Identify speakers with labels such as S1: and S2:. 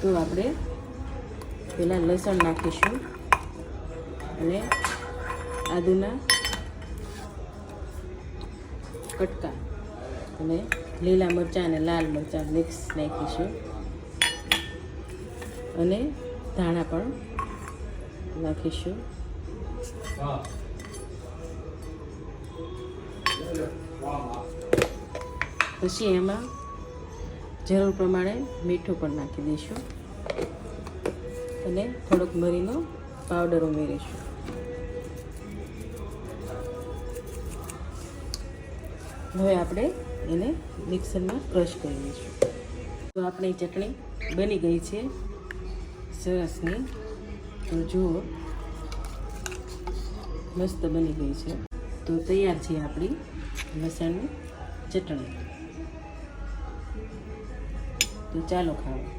S1: તો આપણે પહેલાં લસણ નાખીશું અને આદુના કટકા અને લીલા મરચાં અને લાલ મરચાં મિક્સ નાખીશું અને ધાણા પણ નાખીશું. પછી એમાં જરૂર પ્રમાણે મીઠું પણ નાખી દઈશું અને થોડોક મરીનો પાવડર ઉમેરીશું. હવે આપણે એને મિક્સરમાં ક્રશ કરી દઈશું. તો આપણી ચટણી બની ગઈ છે સરસની. તો જુઓ મસ્ત બની ગઈ છે. તો તૈયાર છે આપણી લસણની ચટણી. તો ચાલો ખાવા.